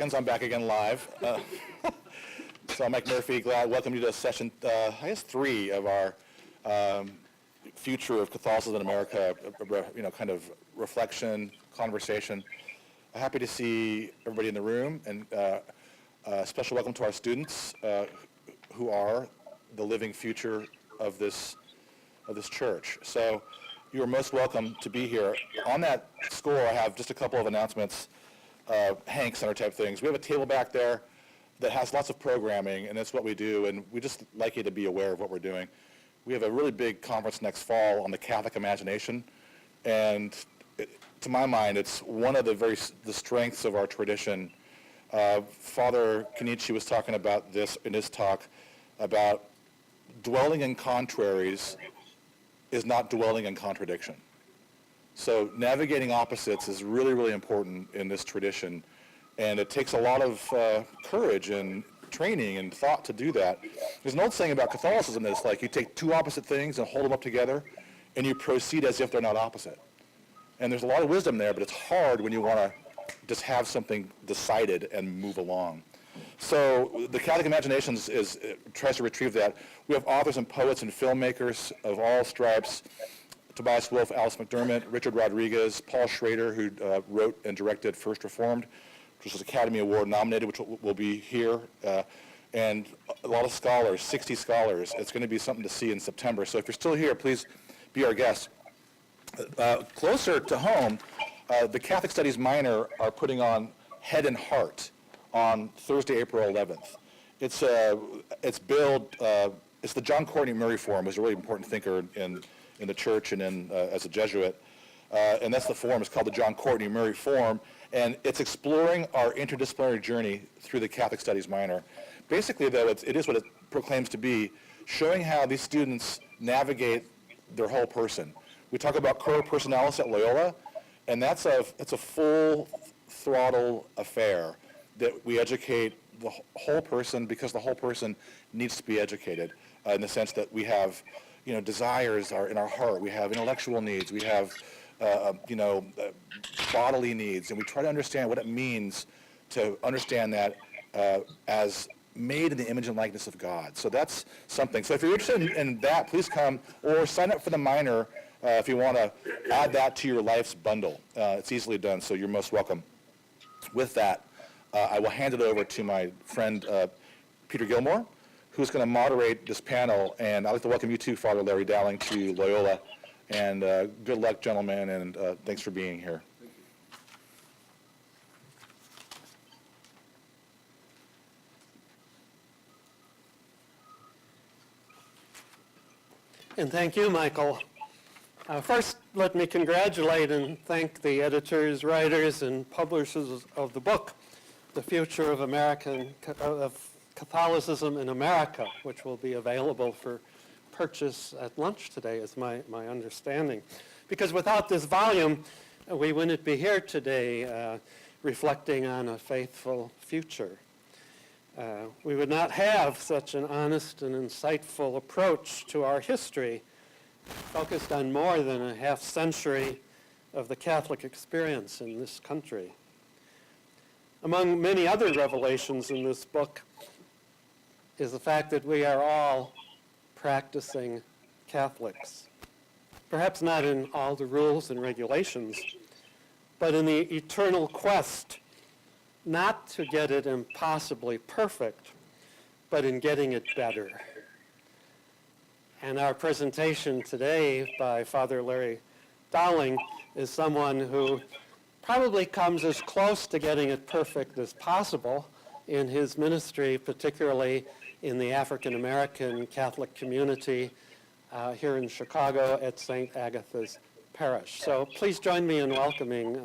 Seconds, I'm back again live. So I'm Mike Murphy, welcome you to session, I guess 3 of our Future of Catholicism in America, kind of reflection, conversation. Happy to see everybody in the room, and special welcome to our students who are the living future of this church. So you are most welcome to be here. On that score, I have just a couple of announcements. Hank Center type things. We have a table back there that has lots of programming, and that's what we do, and we just like you to be aware of what we're doing. We have a really big conference next fall on the Catholic imagination, and to my mind, it's one of the strengths of our tradition. Father Kenichi was talking about this in his talk, about dwelling in contraries is not dwelling in contradiction. So navigating opposites is really, really important in this tradition, and it takes a lot of courage and training and thought to do that. There's an old saying about Catholicism that's like you take 2 opposite things and hold them up together, and you proceed as if they're not opposite. And there's a lot of wisdom there, but it's hard when you want to just have something decided and move along. So the Catholic imagination tries to retrieve that. We have authors and poets and filmmakers of all stripes. Tobias Wolff, Alice McDermott, Richard Rodriguez, Paul Schrader, who wrote and directed First Reformed, which was Academy Award nominated, which will be here, and a lot of scholars, 60 scholars. It's going to be something to see in September. So if you're still here, please be our guest. Closer to home, the Catholic Studies minor are putting on Head and Heart on Thursday, April 11th. It's the John Courtney Murray Forum, who's a really important thinker in the church and as a Jesuit. And that's the forum. It's called the John Courtney Murray Forum. And it's exploring our interdisciplinary journey through the Catholic Studies minor. Basically, though, it is what it proclaims to be, showing how these students navigate their whole person. We talk about core personalis at Loyola, and it's a full throttle affair that we educate the whole person, because the whole person needs to be educated in the sense that we have desires are in our heart. We have intellectual needs. We have, bodily needs, and we try to understand what it means to understand that as made in the image and likeness of God. So that's something. So if you're interested in that, please come or sign up for the minor if you want to add that to your life's bundle. It's easily done, so you're most welcome. With that, I will hand it over to my friend Peter Gilmore, who's going to moderate this panel, and I'd like to welcome you too, Father Larry Dowling, to Loyola, and good luck, gentlemen, and thanks for being here. And thank you, Michael. First, let me congratulate and thank the editors, writers, and publishers of the book, The Future of Catholicism in America, which will be available for purchase at lunch today, is my understanding. Because without this volume, we wouldn't be here today reflecting on a faithful future. We would not have such an honest and insightful approach to our history, focused on more than a half century of the Catholic experience in this country. Among many other revelations in this book is the fact that we are all practicing Catholics. Perhaps not in all the rules and regulations, but in the eternal quest not to get it impossibly perfect, but in getting it better. And our presentation today by Father Larry Dowling is someone who probably comes as close to getting it perfect as possible in his ministry, particularly in the African American Catholic community here in Chicago at St. Agatha's Parish. So please join me in welcoming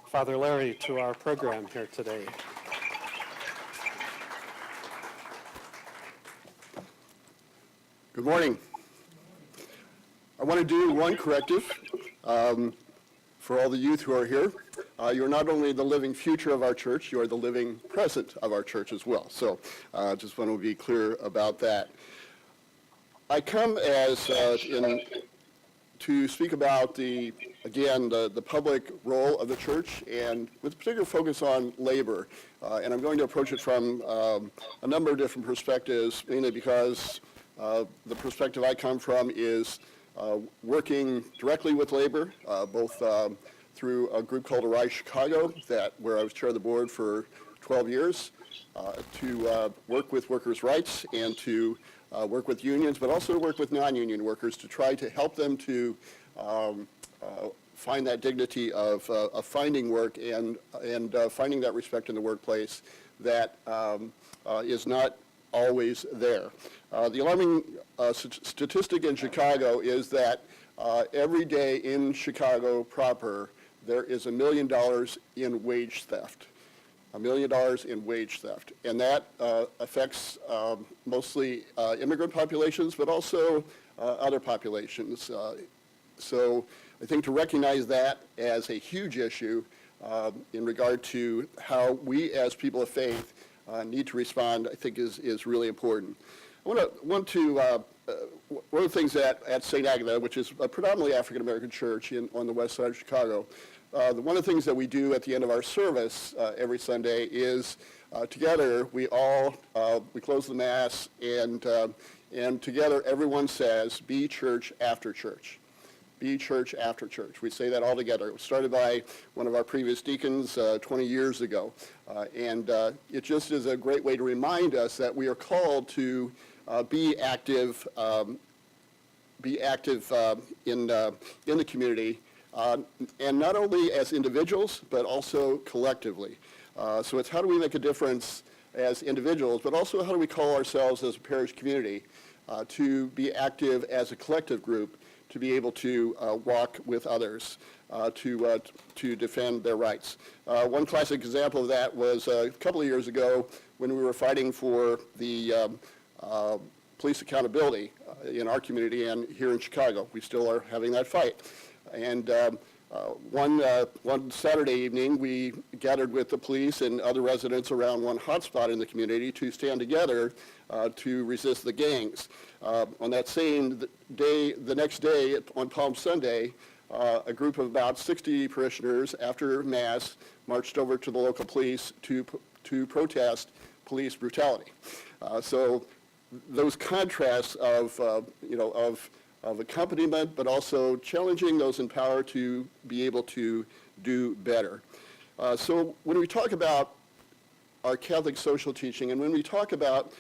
Father Larry to our program here today. Good morning. I want to do one corrective for all the youth who are here. You're not only the living future of our church, you are the living present of our church as well. So just want to be clear about that. I come as to speak about the again, the public role of the church, and with particular focus on labor. And I'm going to approach it from a number of different perspectives, mainly because the perspective I come from is working directly with labor, both through a group called Arise Chicago, where I was chair of the board for 12 years, to work with workers' rights and to work with unions, but also to work with non-union workers to try to help them to find that dignity of finding work and finding that respect in the workplace that is not always there. The alarming statistic in Chicago is that every day in Chicago proper, there is $1 million in wage theft. $1 million in wage theft. And that affects mostly immigrant populations, but also other populations. So I think to recognize that as a huge issue in regard to how we as people of faith need to respond, I think is really important. One of the things at St. Agatha, which is a predominantly African-American church on the west side of Chicago, one of the things that we do at the end of our service every Sunday is together we close the Mass and together everyone says, be church after church. Be church after church. We say that all together. It was started by one of our previous deacons 20 years ago. And it just is a great way to remind us that we are called to be active in the community, and not only as individuals, but also collectively. So it's how do we make a difference as individuals, but also how do we call ourselves as a parish community to be active as a collective group, to be able to walk with others, to defend their rights. One classic example of that was a couple of years ago when we were fighting for the police accountability in our community and here in Chicago. We still are having that fight. And one Saturday evening, we gathered with the police and other residents around one hotspot in the community to stand together to resist the gangs. On that same day, the next day, on Palm Sunday, a group of about 60 parishioners, after Mass, marched over to the local police to protest police brutality. So those contrasts of accompaniment, but also challenging those in power to be able to do better. So when we talk about our Catholic social teaching, and when we talk about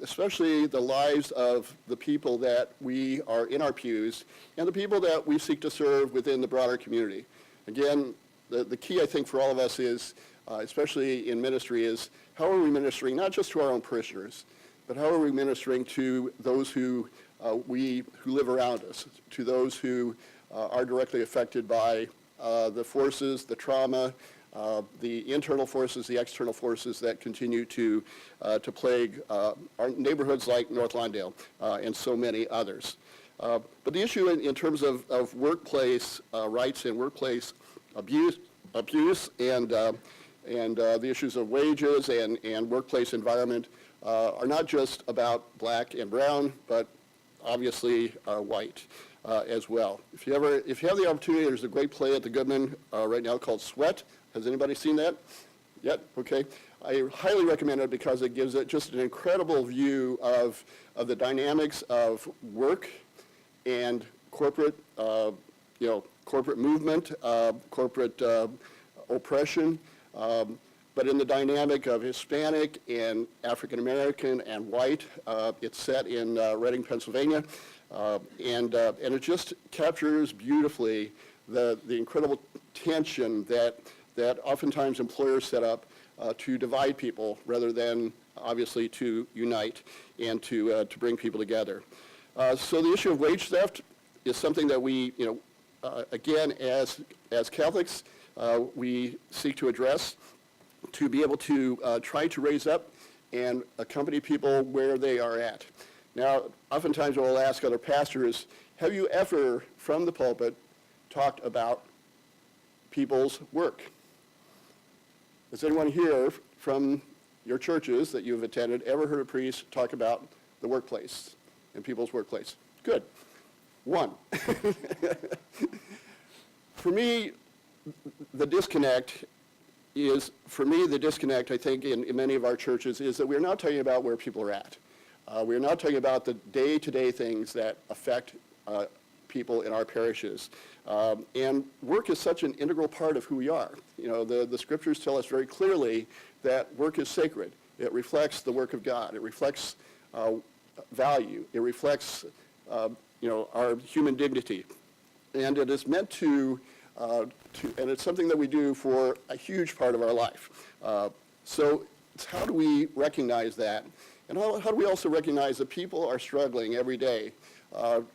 especially the lives of the people that we are in our pews and the people that we seek to serve within the broader community. Again, the key I think for all of us is, especially in ministry, is how are we ministering not just to our own parishioners, but how are we ministering to those who live around us, to those who are directly affected by the forces, the trauma, the internal forces, the external forces that continue to plague our neighborhoods like North Lawndale and so many others. But the issue in terms of workplace rights and workplace abuse and the issues of wages and workplace environment are not just about black and brown, but obviously white as well. If you have the opportunity, there's a great play at the Goodman right now called Sweat. Has anybody seen that yet? Okay. I highly recommend it because it gives it just an incredible view of the dynamics of work and corporate, corporate movement, corporate oppression, but in the dynamic of Hispanic and African American and white. It's set in Reading, Pennsylvania, and it just captures beautifully the incredible tension that oftentimes employers set up to divide people rather than obviously to unite and to bring people together. So the issue of wage theft is something that we, again, as Catholics, we seek to address, to be able to try to raise up and accompany people where they are at. Now, oftentimes we'll ask other pastors, have you ever, from the pulpit, talked about people's work? Has anyone here from your churches that you've attended ever heard a priest talk about the workplace and people's workplace? Good. One. For me, the disconnect I think, in many of our churches is that we're not talking about where people are at. We're not talking about the day-to-day things that affect people in our parishes. And work is such an integral part of who we are. You know, the scriptures tell us very clearly that work is sacred. It reflects the work of God. It reflects value. It reflects, our human dignity. And it is meant to, and it's something that we do for a huge part of our life. So it's how do we recognize that? And how do we also recognize that people are struggling every day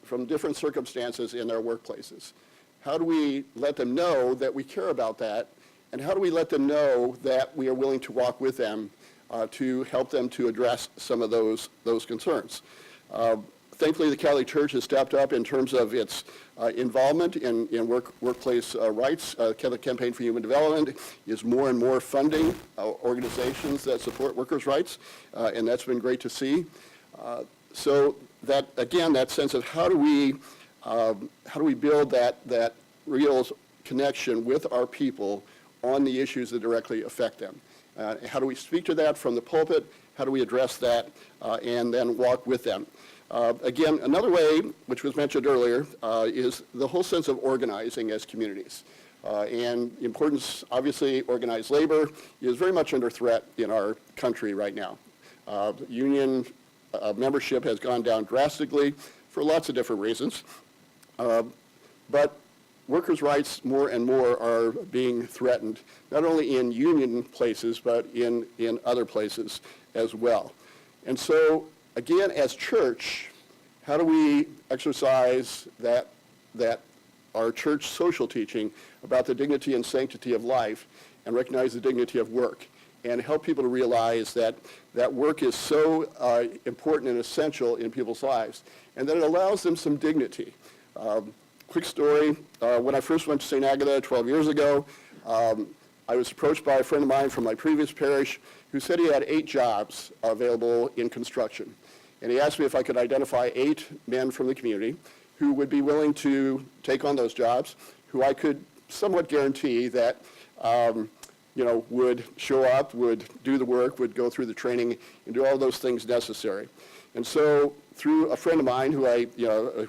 from different circumstances in their workplaces? How do we let them know that we care about that? And how do we let them know that we are willing to walk with them to help them to address some of those concerns? Thankfully, the Catholic Church has stepped up in terms of its involvement in workplace rights. Catholic Campaign for Human Development is more and more funding organizations that support workers' rights, and that's been great to see. So that, again, that sense of how do we build that real connection with our people on the issues that directly affect them? How do we speak to that from the pulpit? How do we address that and then walk with them? Again, another way, which was mentioned earlier, is the whole sense of organizing as communities. And the importance, obviously, organized labor is very much under threat in our country right now. Union membership has gone down drastically for lots of different reasons. But workers' rights more and more are being threatened, not only in union places, but in other places as well. And so, again, as church, how do we exercise that our church social teaching about the dignity and sanctity of life and recognize the dignity of work and help people to realize that work is so important and essential in people's lives and that it allows them some dignity. Quick story, when I first went to St. Agatha 12 years ago, I was approached by a friend of mine from my previous parish who said he had 8 jobs available in construction. And he asked me if I could identify 8 men from the community who would be willing to take on those jobs, who I could somewhat guarantee that, would show up, would do the work, would go through the training, and do all those things necessary. And so through a friend of mine who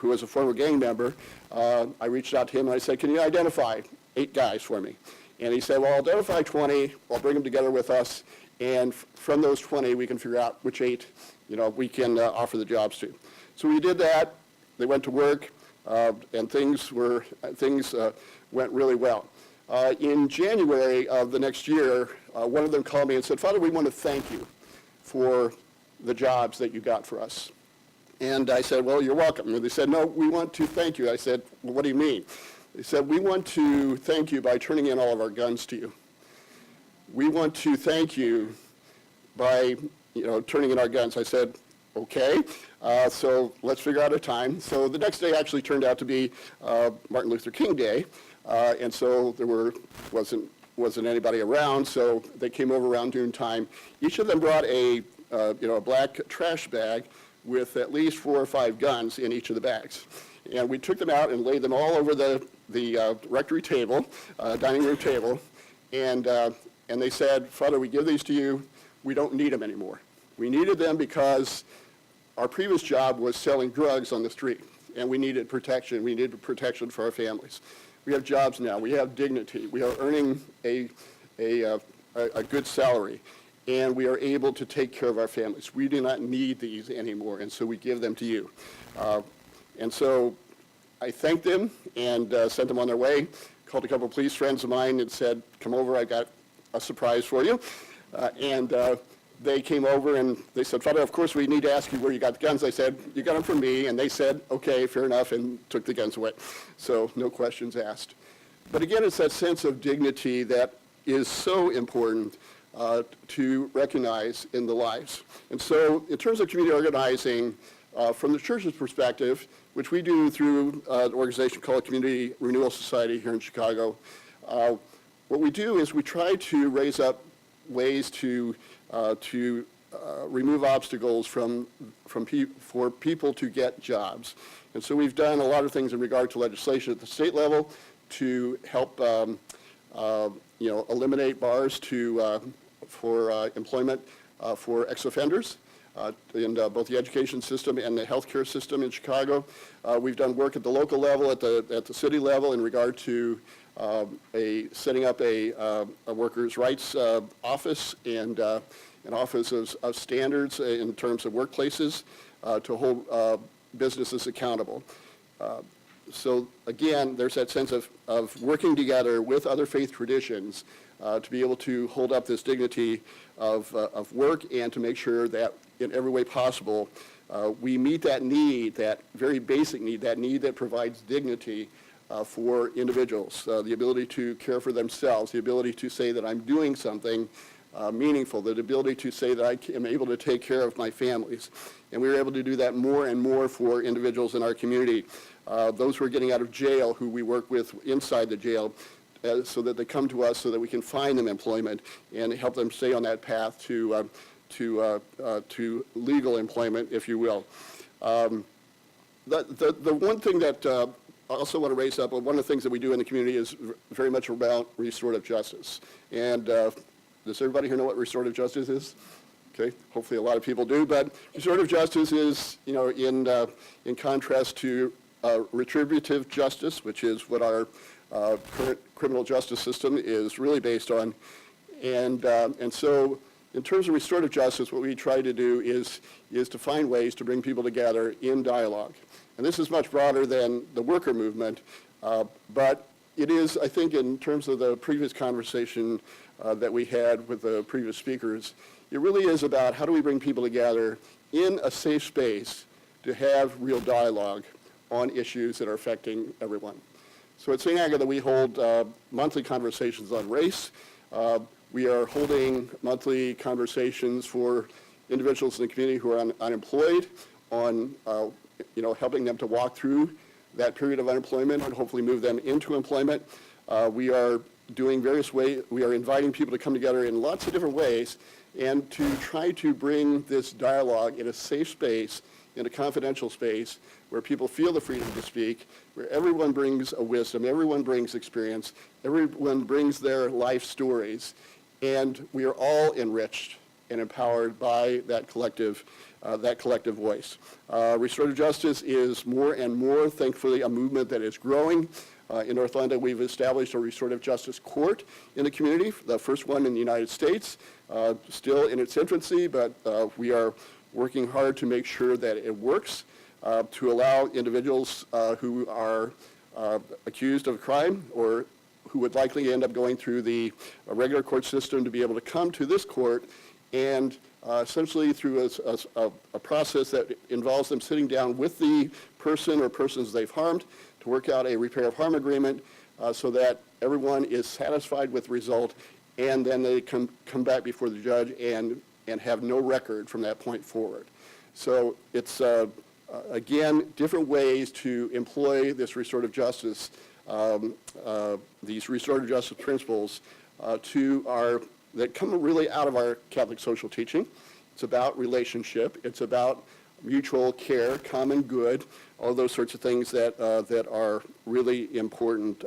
was a former gang member, I reached out to him and I said, can you identify 8 guys for me? And he said, well, I'll identify 20, I'll bring them together with us, and from those 20, we can figure out which 8, we can offer the jobs to. So we did that. They went to work, and things went really well. In January of the next year, one of them called me and said, Father, we want to thank you for the jobs that you got for us. And I said, well, you're welcome. And they said, no, we want to thank you. I said, well, what do you mean? They said, we want to thank you by turning in all of our guns to you. We want to thank you by, turning in our guns. I said, okay, so let's figure out a time. So the next day actually turned out to be Martin Luther King Day, and so there wasn't anybody around, so they came over around noon time. Each of them brought a black trash bag with at least 4 or 5 guns in each of the bags. And we took them out and laid them all over the rectory table, dining room table, and they said, Father, we give these to you. We don't need them anymore. We needed them because our previous job was selling drugs on the street, and we needed protection. We needed protection for our families. We have jobs now. We have dignity. We are earning a good salary, and we are able to take care of our families. We do not need these anymore, and so we give them to you. And so I thanked them and sent them on their way, called a couple of police friends of mine and said, come over, I got a surprise for you. And they came over and they said, Father, of course we need to ask you where you got the guns. I said, you got them from me. And they said, okay, fair enough, and took the guns away. So no questions asked. But again, it's that sense of dignity that is so important to recognize in the lives. And so in terms of community organizing, from the church's perspective, which we do through an organization called Community Renewal Society here in Chicago, what we do is we try to raise up ways to remove obstacles for people to get jobs. And so we've done a lot of things in regard to legislation at the state level to help eliminate bars for employment for ex-offenders in both the education system and the healthcare system in Chicago. We've done work at the local level, at the city level, in regard to setting up a workers' rights office and an office of standards in terms of workplaces to hold businesses accountable. So again, there's that sense of working together with other faith traditions to be able to hold up this dignity of work and to make sure that in every way possible we meet that need, that very basic need, that need that provides dignity for individuals, the ability to care for themselves, the ability to say that I'm doing something meaningful, the ability to say that I am able to take care of my families. And we were able to do that more and more for individuals in our community. Those who are getting out of jail, who we work with inside the jail, so that they come to us so that we can find them employment and help them stay on that path to legal employment, if you will. The one thing that I also want to raise up, one of the things that we do in the community is very much about restorative justice. And does everybody here know what restorative justice is? Okay, hopefully a lot of people do, but restorative justice is, in contrast to retributive justice, which is what our current criminal justice system is really based on. And so in terms of restorative justice, what we try to do is to find ways to bring people together in dialogue. And this is much broader than the worker movement, but it is, I think, in terms of the previous conversation that we had with the previous speakers, it really is about how do we bring people together in a safe space to have real dialogue on issues that are affecting everyone. So at St. Agatha, we hold monthly conversations on race. We are holding monthly conversations for individuals in the community who are unemployed on helping them to walk through that period of unemployment and hopefully move them into employment. We are doing various ways. We are inviting people to come together in lots of different ways and to try to bring this dialogue in a safe space, in a confidential space, where people feel the freedom to speak, where everyone brings a wisdom, everyone brings experience, everyone brings their life stories, and we are all enriched and empowered by that collective voice. Restorative justice is more and more, thankfully, a movement that is growing. In North London, we've established a restorative justice court in the community, the first one in the United States, still in its infancy, but we are working hard to make sure that it works, to allow individuals who are accused of crime or who would likely end up going through the regular court system to be able to come to this court and essentially through a process that involves them sitting down with the person or persons they've harmed to work out a repair of harm agreement so that everyone is satisfied with the result, and then they come back before the judge and have no record from that point forward. So it's, again, different ways to employ this restorative justice, these restorative justice principles that come really out of our Catholic social teaching. It's about relationship. It's about mutual care, common good, all those sorts of things that are really important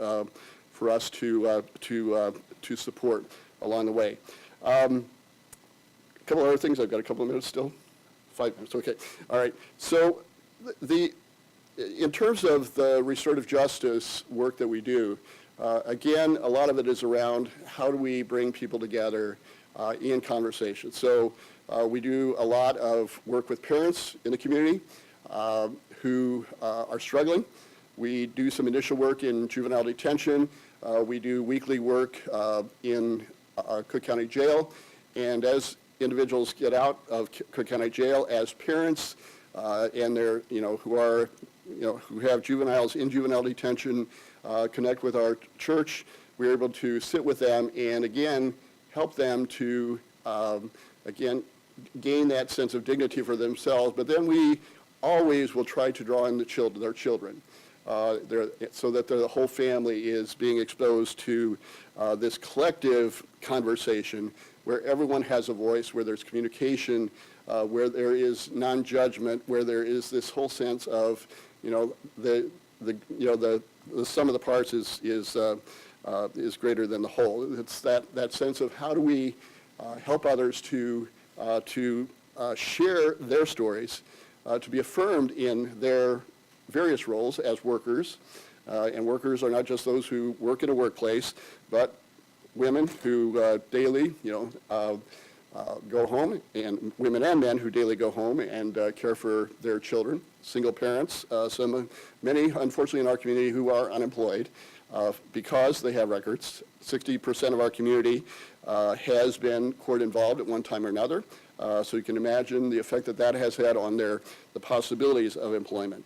for us to support along the way. A couple other things. I've got a couple of minutes still. 5 minutes. Okay. All right. So in terms of the restorative justice work that we do, again, a lot of it is around how do we bring people together in conversation. So we do a lot of work with parents in the community who are struggling. We do some initial work in juvenile detention. We do weekly work in Cook County Jail. And as individuals get out of Cook County Jail, as parents and they're, who have juveniles in juvenile detention, connect with our church, we're able to sit with them and again help them to again gain that sense of dignity for themselves. But then we always will try to draw in their children, so that the whole family is being exposed to this collective conversation where everyone has a voice, where there's communication, where there is non-judgment, where there is this whole sense of the the sum of the parts is greater than the whole. It's that sense of how do we help others to share their stories, to be affirmed in their various roles as workers. And workers are not just those who work in a workplace, but women who daily, go home, and women and men who daily go home and care for their children, single parents, many, unfortunately, in our community who are unemployed because they have records. 60% of our community has been court involved at one time or another. So you can imagine the effect that has had on the possibilities of employment.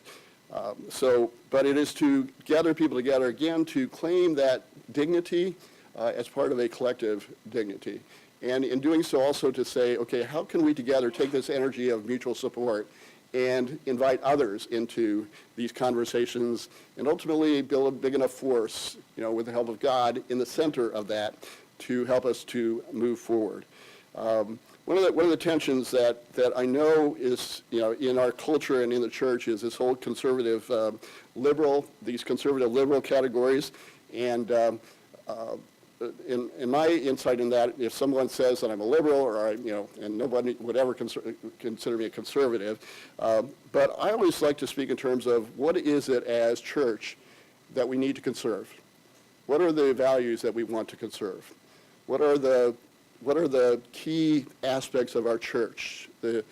But it is to gather people together, again, to claim that dignity as part of a collective dignity. And in doing so, also to say, okay, how can we together take this energy of mutual support and invite others into these conversations and ultimately build a big enough force, with the help of God in the center of that to help us to move forward. One of the tensions that I know is, in our culture and in the church is this whole conservative liberal categories. And in my insight in that, if someone says that I'm a liberal or and nobody would ever consider me a conservative, but I always like to speak in terms of what is it as church that we need to conserve? What are the values that we want to conserve? What are the key aspects of our church? The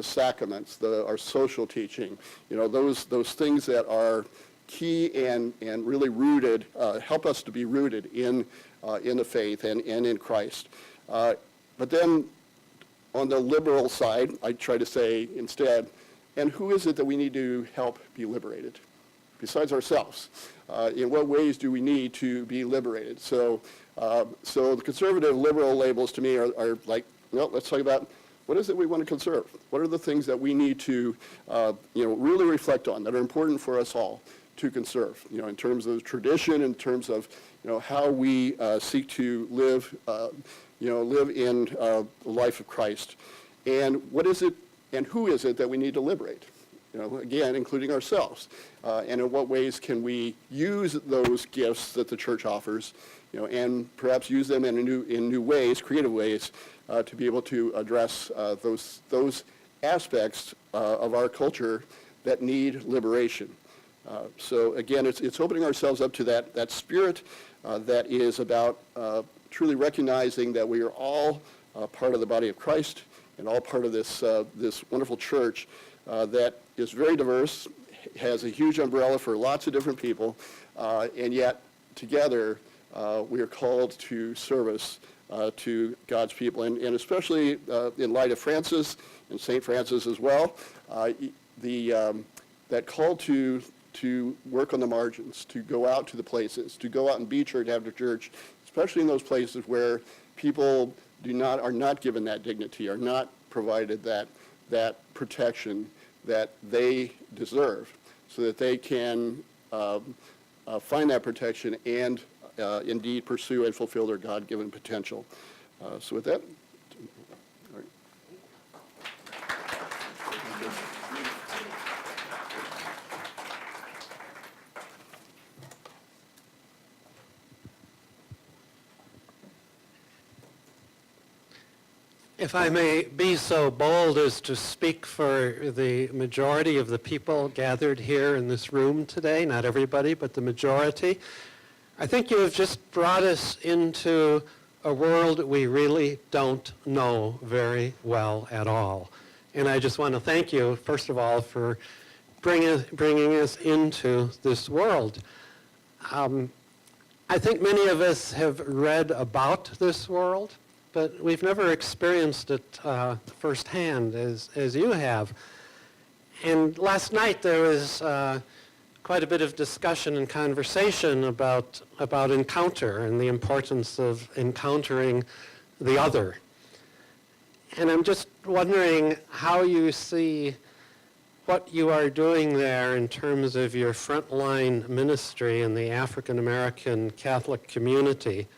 sacraments, our social teaching, those things that are key and really rooted, help us to be rooted in the faith and in Christ. But then on the liberal side, I try to say instead, and who is it that we need to help be liberated? Besides ourselves, in what ways do we need to be liberated? So the conservative liberal labels to me are like, let's talk about what is it we want to conserve? What are the things that we need to really reflect on that are important for us all to conserve, in terms of tradition, in terms of how we seek to live in the life of Christ. And what is it and who is it that we need to liberate? Again, including ourselves. And in what ways can we use those gifts that the church offers, and perhaps use them in new ways, creative ways, to be able to address those aspects of our culture that need liberation. So again, it's opening ourselves up to that spirit that is about truly recognizing that we are all part of the body of Christ and all part of this wonderful church that is very diverse, has a huge umbrella for lots of different people, and yet together we are called to service to God's people, and especially in light of Francis and St. Francis as well, that call to work on the margins, to go out to the places, to go out and be church after church, especially in those places where people are not given that dignity, are not provided that protection that they deserve, so that they can find that protection and indeed pursue and fulfill their God-given potential. So with that, all right. If I may be so bold as to speak for the majority of the people gathered here in this room today, not everybody, but the majority, I think you have just brought us into a world we really don't know very well at all. And I just want to thank you, first of all, for bringing us into this world. I think many of us have read about this world, but we've never experienced it firsthand as you have. And last night there was quite a bit of discussion and conversation about encounter and the importance of encountering the other. And I'm just wondering how you see what you are doing there in terms of your frontline ministry in the African American Catholic community,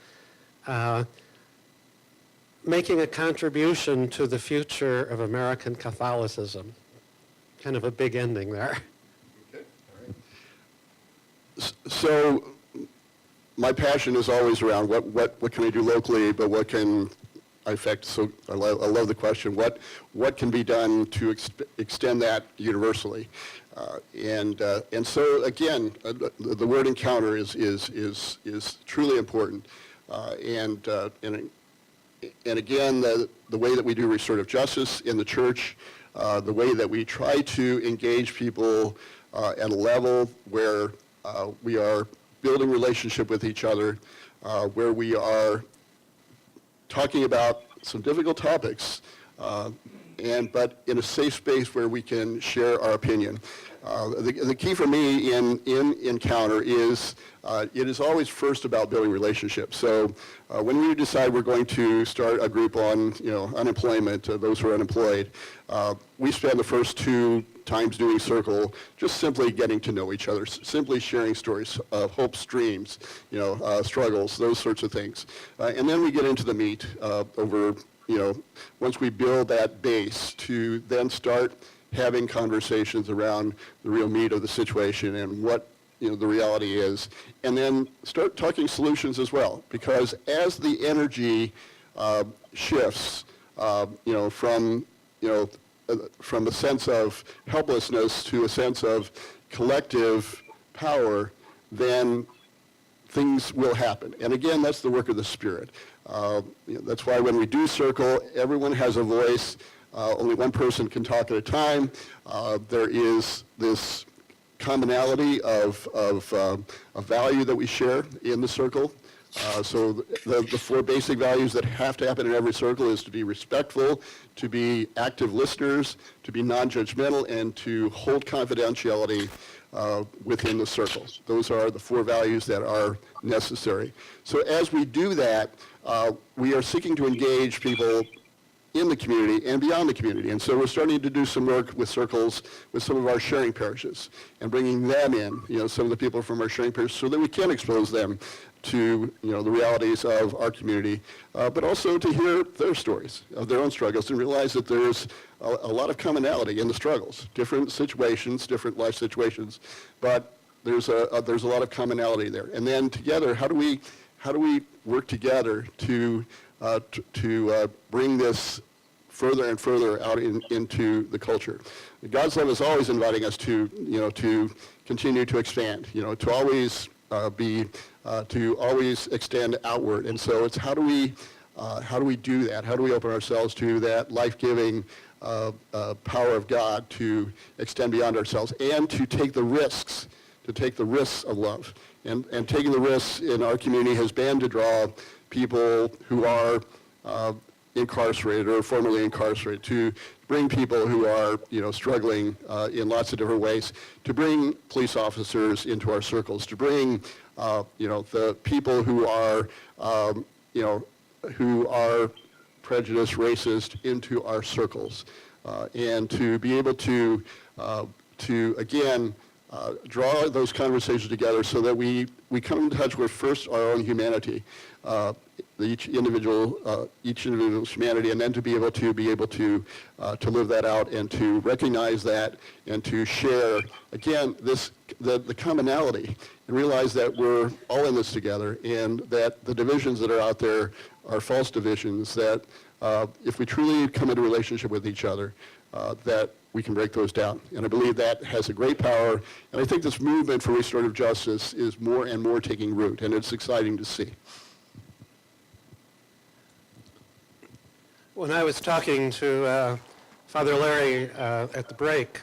making a contribution to the future of American Catholicism. Kind of a big ending there. Okay, all right. So my passion is always around what can I do locally, but what can I affect? So I love the question. What can be done to extend that universally? And so again, the word encounter is truly important. And again, the way that we do restorative justice in the church, the way that we try to engage people at a level where we are building relationship with each other, where we are talking about some difficult topics, but in a safe space where we can share our opinion. The key for me in Encounter is it is always first about building relationships. So when we decide we're going to start a group on unemployment, those who are unemployed, we spend the first 2 times doing Circle just simply getting to know each other, simply sharing stories of hopes, dreams, struggles, those sorts of things. And then we get into the meat over, once we build that base to then start having conversations around the real meat of the situation and what the reality is, and then start talking solutions as well. Because as the energy shifts, from a sense of helplessness to a sense of collective power, then things will happen. And again, that's the work of the Spirit. That's why when we do Circle, everyone has a voice. Only one person can talk at a time. There is this commonality of value that we share in the Circle. So the 4 basic values that have to happen in every Circle is to be respectful, to be active listeners, to be non-judgmental, and to hold confidentiality within the Circle. Those are the 4 values that are necessary. So as we do that, we are seeking to engage people in the community and beyond the community. And so we're starting to do some work with Circles with some of our sharing parishes and bringing them in, some of the people from our sharing parishes, so that we can expose them to, the realities of our community, but also to hear their stories of their own struggles and realize that there's a lot of commonality in the struggles, different situations, different life situations, but there's a lot of commonality there. And then together, how do we work together to bring this further and further out into the culture? God's love is always inviting us to continue to expand, to always to always extend outward. And so it's how do we do that? How do we open ourselves to that life-giving power of God to extend beyond ourselves and to take the risks of love? And taking the risks in our community has been to draw people who are incarcerated or formerly incarcerated, to bring people who are struggling in lots of different ways, to bring police officers into our circles, to bring the people who are prejudiced, racist into our circles, and to be able to again draw those conversations together so that we come in touch with first our own humanity, each individual's humanity, and then to be able to live that out and to recognize that and to share again the commonality and realize that we're all in this together and that the divisions that are out there are false divisions, that if we truly come into relationship with each other, that we can break those down. And I believe that has a great power. And I think this movement for restorative justice is more and more taking root, and it's exciting to see. When I was talking to Father Larry at the break,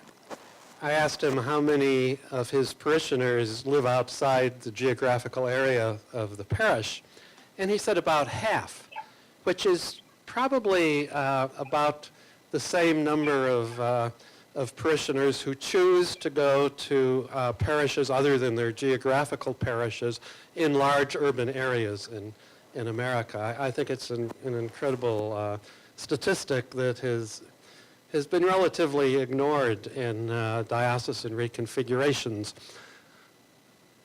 I asked him how many of his parishioners live outside the geographical area of the parish, and he said about half, which is probably about the same number of parishioners who choose to go to parishes other than their geographical parishes in large urban areas in America. I think it's an incredible statistic that has been relatively ignored in diocesan reconfigurations.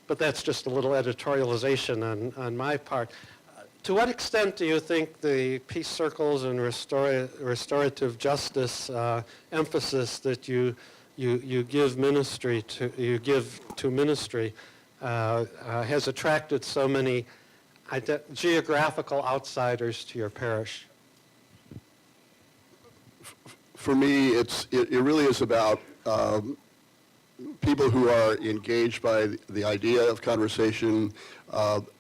But that's just a little editorialization on my part. To what extent do you think the peace circles and restorative justice emphasis that you give to ministry has attracted so many geographical outsiders to your parish? For me, it really is about people who are engaged by the idea of conversation,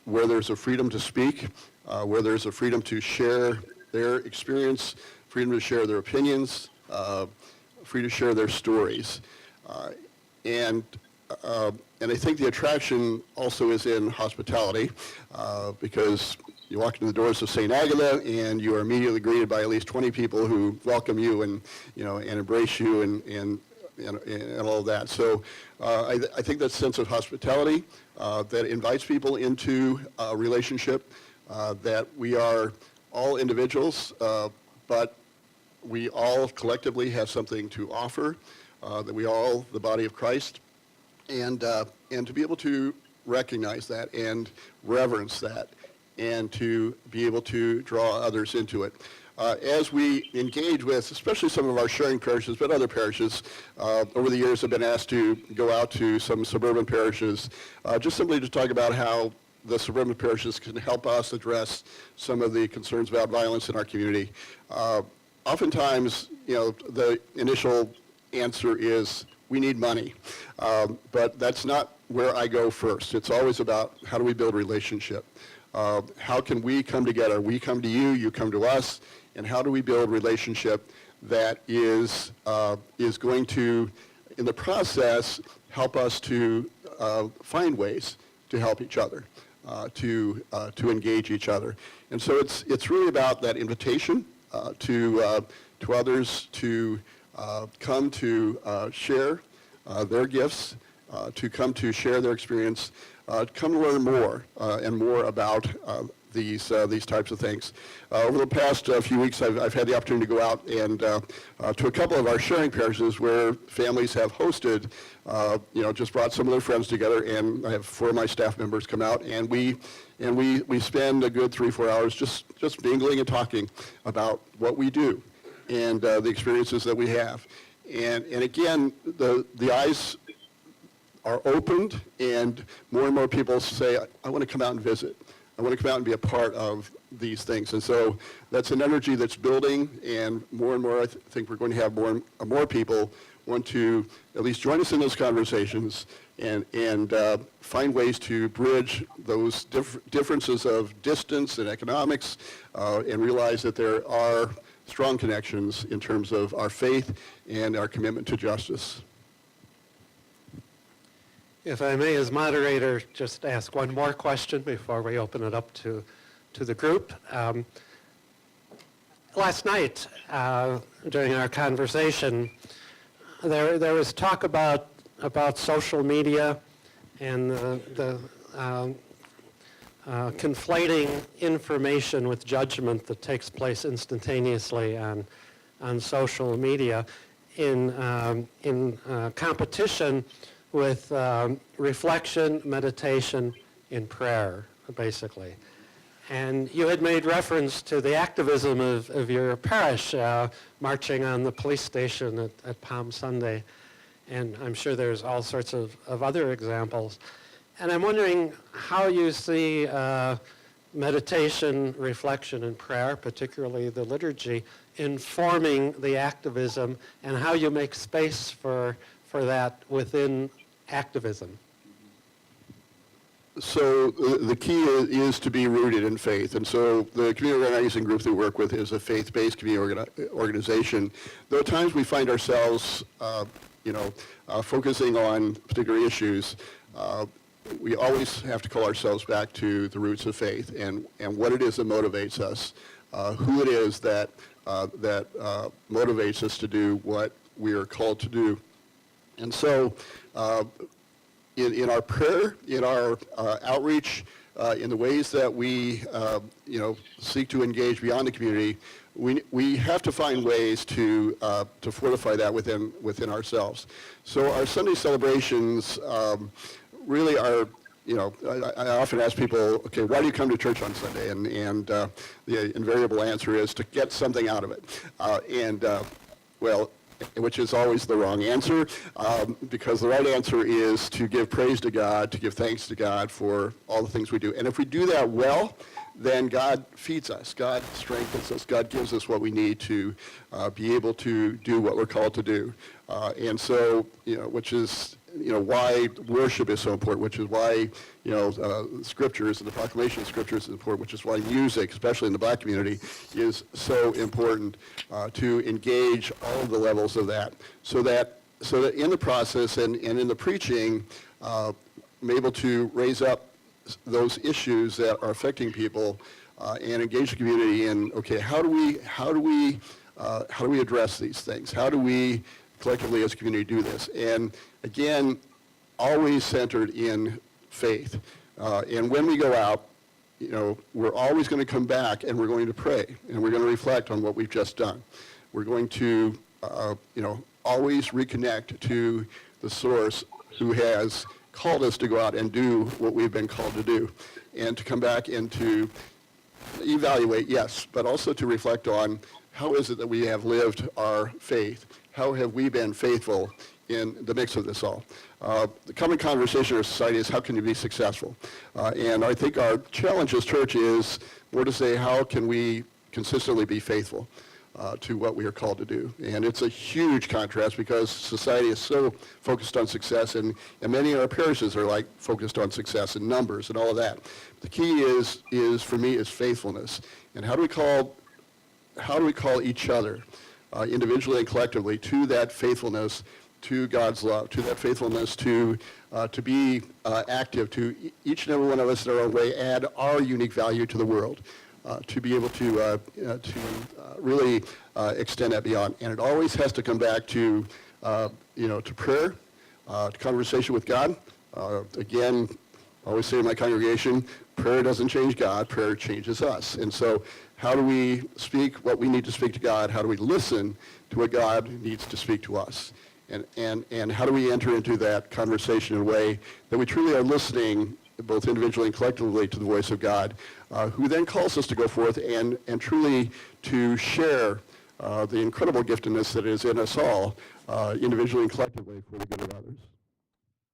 where there's a freedom to speak, where there's a freedom to share their experience, freedom to share their opinions, free to share their stories. And I think the attraction also is in hospitality, because you walk into the doors of St. Agatha and you are immediately greeted by at least 20 people who welcome you and embrace you and all of that. So I think that sense of hospitality that invites people into a relationship, that we are all individuals, but we all collectively have something to offer, that we are all the body of Christ, and to be able to recognize that and reverence that, and to be able to draw others into it. As we engage with, especially some of our sharing parishes, but other parishes, over the years have been asked to go out to some suburban parishes, just simply to talk about how the suburban parishes can help us address some of the concerns about violence in our community. Oftentimes, the initial answer is, we need money. But that's not where I go first. It's always about how do we build relationship? How can we come together? We come to you, you come to us, and how do we build relationship that is going to, in the process, help us to find ways to help each other, to engage each other. And so it's really about that invitation to others to come to share their gifts, to come to share their experience, come to learn more and more about these types of things. Over the past few weeks, I've had the opportunity to go out and to a couple of our sharing parishes where families have hosted, just brought some of their friends together, and I have 4 of my staff members come out, and we spend a good 3-4 hours just mingling and talking about what we do and the experiences that we have. And again, the eyes are opened, and more people say, I want to come out and visit. I want to come out and be a part of these things. And so that's an energy that's building, and more, I think we're going to have more people want to at least join us in those conversations and find ways to bridge those differences of distance and economics, and realize that there are strong connections in terms of our faith and our commitment to justice. If I may, as moderator, just ask one more question before we open it up to the group. Last night, during our conversation, there was talk about social media and the conflating information with judgment that takes place instantaneously on social media in competition with reflection, meditation, and prayer, basically. And you had made reference to the activism of your parish, marching on the police station at Palm Sunday. And I'm sure there's all sorts of other examples. And I'm wondering how you see meditation, reflection, and prayer, particularly the liturgy, informing the activism, and how you make space for that within activism. So the key is to be rooted in faith. And so the community organizing group that we work with is a faith-based community organization. There are times we find ourselves, focusing on particular issues. We always have to call ourselves back to the roots of faith and what it is that motivates us, who it is that motivates us to do what we are called to do. And so in our prayer, in our outreach, in the ways that we seek to engage beyond the community, we have to find ways to fortify that within ourselves. So our Sunday celebrations really are, I often ask people, okay, why do you come to church on Sunday? And the invariable answer is to get something out of it. Well, which is always the wrong answer, because the right answer is to give praise to God, to give thanks to God for all the things we do. And if we do that well, then God feeds us, God strengthens us, God gives us what we need to be able to do what we're called to do. And so, which is, why worship is so important, which is why, scriptures and the proclamation of scriptures is important, which is why music, especially in the black community, is so important to engage all of the levels of that, so that in the process and in the preaching, I'm able to raise up those issues that are affecting people and engage the community in, okay, how do we address these things? How do we collectively as a community do this? And again, always centered in faith. And when we go out, we're always going to come back and we're going to pray and we're going to reflect on what we've just done. We're going to, always reconnect to the source who has called us to go out and do what we've been called to do, and to come back and to evaluate, yes, but also to reflect on how is it that we have lived our faith? How have we been faithful in the mix of this all? The common conversation in our society is how can you be successful? And I think our challenge as church is more to say how can we consistently be faithful to what we are called to do. And it's a huge contrast because society is so focused on success, and many of our parishes are like focused on success and numbers and all of that. The key is for me is faithfulness. And how do we call each other individually and collectively to that faithfulness to God's love, to that faithfulness to be active, to each and every one of us in our own way add our unique value to the world, to be able to really extend that beyond. And it always has to come back to to prayer, to conversation with God. Again, I always say to my congregation, prayer doesn't change God, prayer changes us. And so how do we speak what we need to speak to God? How do we listen to what God needs to speak to us? And how do we enter into that conversation in a way that we truly are listening, both individually and collectively, to the voice of God, who then calls us to go forth and truly to share the incredible giftedness that is in us all, individually and collectively, for the good of others.